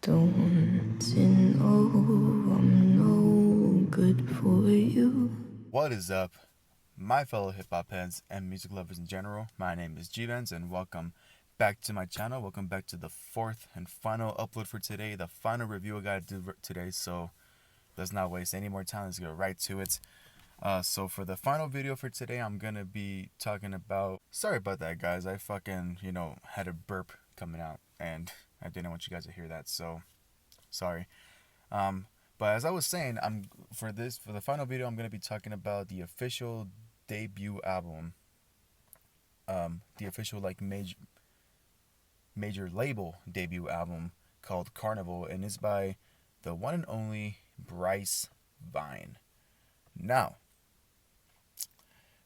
Don't you know I'm no good for you? What is up, my fellow hip hop heads and music lovers in general? My name is G-Vans and welcome back to my channel. Welcome back to the fourth and final upload for today, the final review I gotta do today. So let's not waste any more time. Let's get right to it. So for the final video for today, I'm gonna be talking about. Sorry about that, guys. I fucking had a burp coming out and I didn't want you guys to hear that. So sorry. Um, but as I was saying, for the final video, I'm gonna be talking about the official debut album, the official like major label debut album called Carnival, and it's by the one and only Bryce Vine. Now,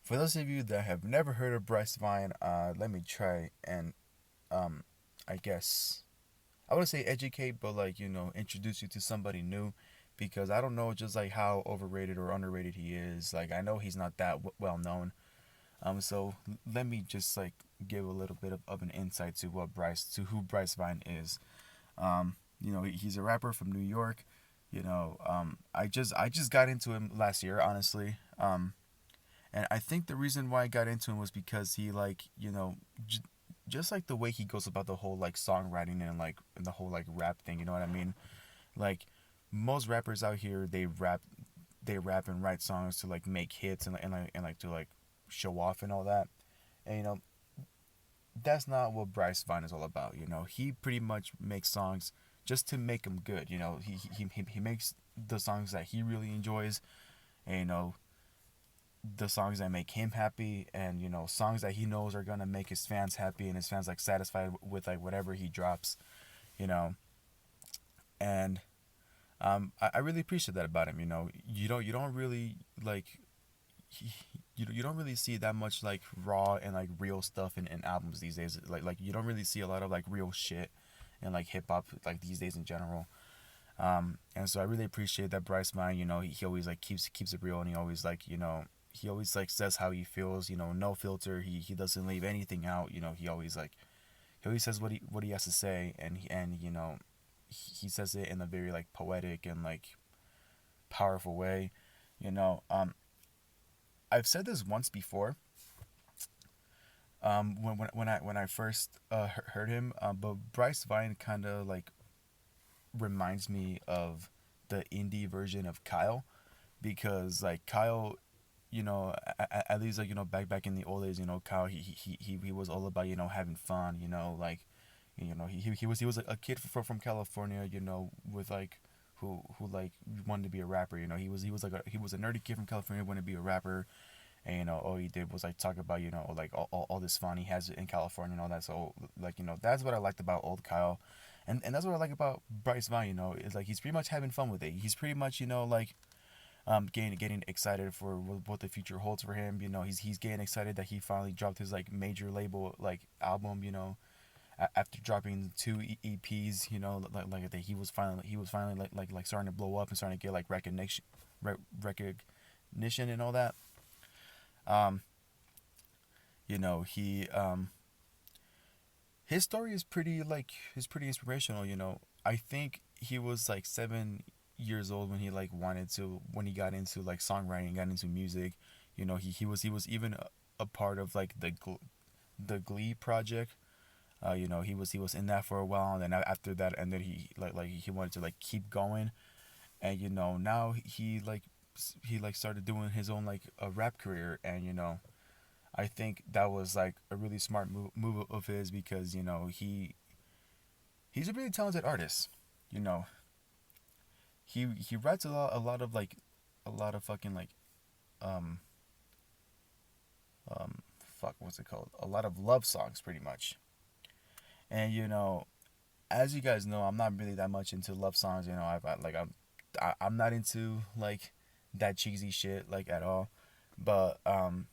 for those of you that have never heard of Bryce Vine, let me try and um, I guess I would say educate, but introduce you to somebody new, because I don't know just like how overrated or underrated he is. Like I know he's not that well known. So let me just like give a little bit of an insight to who Bryce Vine is. He's a rapper from New York. I just got into him last year, honestly. And I think the reason why I got into him was because he just like the way he goes about the whole like songwriting and the whole like rap thing. You know what I mean? Like most rappers out here, they rap and write songs to like make hits and to like show off and all that. And that's not what Bryce Vine is all about. He pretty much makes songs just to make them good. He makes the songs that he really enjoys, and the songs that make him happy, and songs that he knows are gonna make his fans happy and his fans like satisfied with like whatever he drops. You know, and I really appreciate that about him. You don't really like you don't really see that much like raw and like real stuff in albums these days. Like you don't really see a lot of like real shit in like hip hop like these days in general. And so I really appreciate that Bryce Vine. He always like keeps it real, and he always like says how he feels. No filter. He doesn't leave anything out. He always says what he has to say, and he says it in a very like poetic and like powerful way. You know, I've said this once before. When I first heard him, but Bryce Vine kind of like reminds me of the indie version of Kyle, because like Kyle, at least like back in the old days, Kyle he was all about having fun, he was a kid from California, with like who like wanted to be a rapper. He was a nerdy kid from California, wanted to be a rapper. And all he did was like talk about like all this fun he has in California and all that. So like that's what I liked about old Kyle, and that's what I like about Bryce Vine. Is like he's pretty much having fun with it. He's pretty much like getting excited for what the future holds for him. He's getting excited that he finally dropped his like major label like album. After dropping two EPs, like that he was finally like starting to blow up and starting to get like recognition and all that. Um, he his story is pretty inspirational. I think he was like 7 years old when he got into like songwriting, got into music. He was even a part of like the Glee project. He was in that for a while, and then after that, and then he wanted to like keep going, and now he started doing his own like a rap career, and I think that was like a really smart move of his, because he's a really talented artist. You know, he writes a lot of fucking like um fuck, what's it called? A lot of love songs, pretty much. And as you guys know, I'm not really that much into love songs. I'm not into like that cheesy shit like at all. But I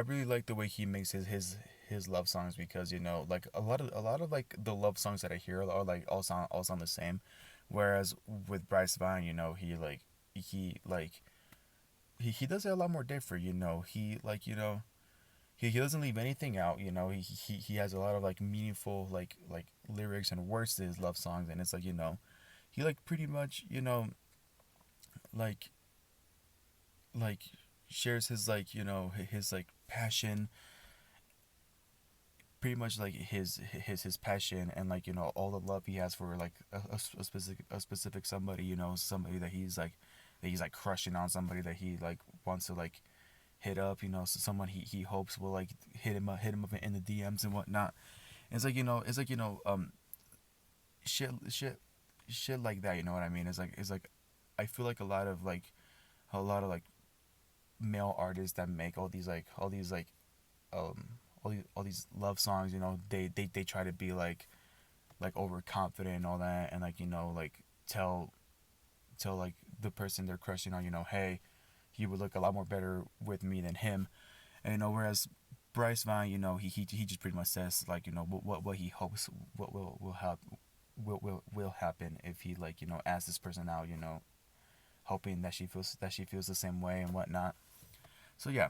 really like the way he makes his love songs, because like a lot of like the love songs that I hear are like all sound the same, whereas with Bryce Vine, he like he does it a lot more different. He he doesn't leave anything out. You know, he has a lot of like meaningful like lyrics and words to his love songs, and it's like, you know, he like pretty much, you know, like like shares his like, you know, his like passion, pretty much like his passion, and like, you know, all the love he has for like a specific somebody, you know, somebody that he's like crushing on, somebody that he like wants to like hit up, you know, so someone he hopes will like hit him up in the DMs and whatnot. And it's like, you know, shit shit like that, you know what I mean? It's like I feel like a lot of like male artists that make um all these love songs, you know, they try to be like overconfident and all that, and like, you know, like tell like the person they're crushing on, you know, hey, he would look a lot more better with me than him. And you know, whereas Bryce Vine, you know, he just pretty much says like, you know, what he hopes what will happen if he like, you know, asks this person out, you know, hoping that she feels the same way and whatnot. So yeah,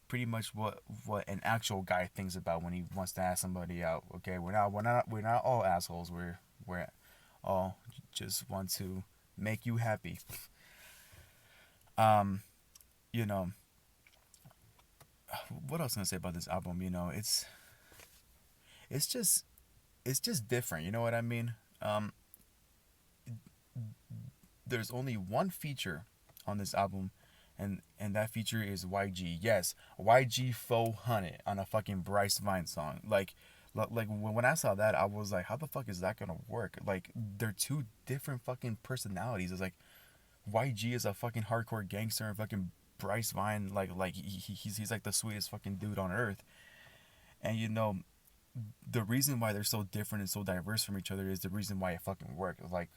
pretty much what an actual guy thinks about when he wants to ask somebody out. Okay, we're not all assholes. We're all just want to make you happy. You know, what else can I say about this album? You know, it's just different. You know what I mean? There's only one feature on this album, and that feature is YG. Yes, YG 400 on a fucking Bryce Vine song. Like when I saw that, I was like, how the fuck is that gonna work? Like, they're two different fucking personalities. It's like YG is a fucking hardcore gangster, and fucking Bryce Vine, like he's like the sweetest fucking dude on earth. And you know, the reason why they're so different and so diverse from each other is the reason why it fucking worked. Like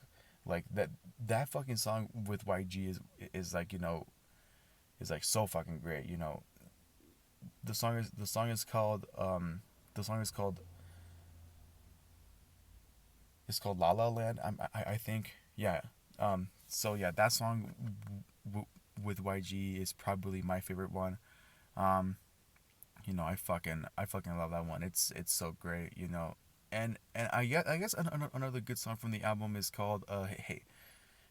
that fucking song with YG is like, you know, is like so fucking great. You know, the song is called it's called La La Land. I think, yeah. So yeah, that song with YG is probably my favorite one. You know, I fucking love that one. It's so great, you know. And I guess another good song from the album is called hey,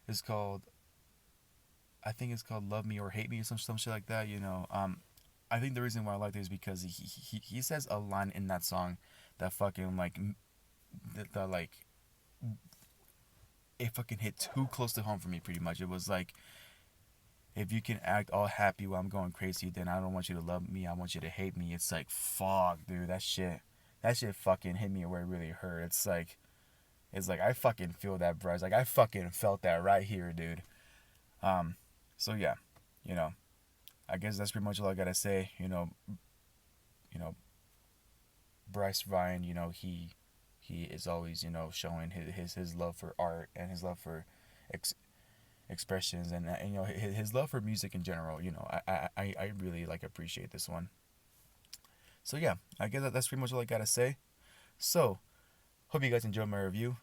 is called, I think it's called Love Me or Hate Me or some shit like that, you know. I think the reason why I like it is because he says a line in that song that fucking like that like it fucking hit too close to home for me. Pretty much, it was like, if you can act all happy while I'm going crazy, then I don't want you to love me, I want you to hate me. It's like, fuck, dude, that shit fucking hit me where it really hurt. It's like I fucking feel that, bro. It's like I fucking felt that right here, dude. So yeah, you know, I guess that's pretty much all I gotta say. You know, Bryce Vine, you know, he is always, you know, showing his love for art and his love for expressions, and you know, his love for music in general. You know, I really like appreciate this one. So yeah, I guess that's pretty much all I gotta say. So hope you guys enjoyed my review.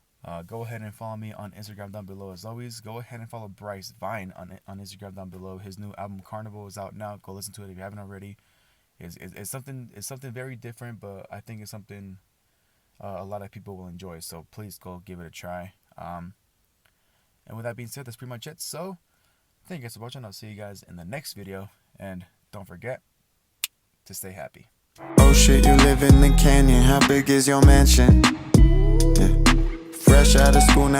Go ahead and follow me on Instagram down below. As always, go ahead and follow Bryce Vine on Instagram down below. His new album Carnival is out now. Go listen to it if you haven't already. It's something very different, but I think it's something a lot of people will enjoy. So please go give it a try. And with that being said, that's pretty much it. So thank you guys for watching. I'll see you guys in the next video, and don't forget to stay happy. Oh shit, you live in the canyon. How big is your mansion? Yeah. Fresh out of school now.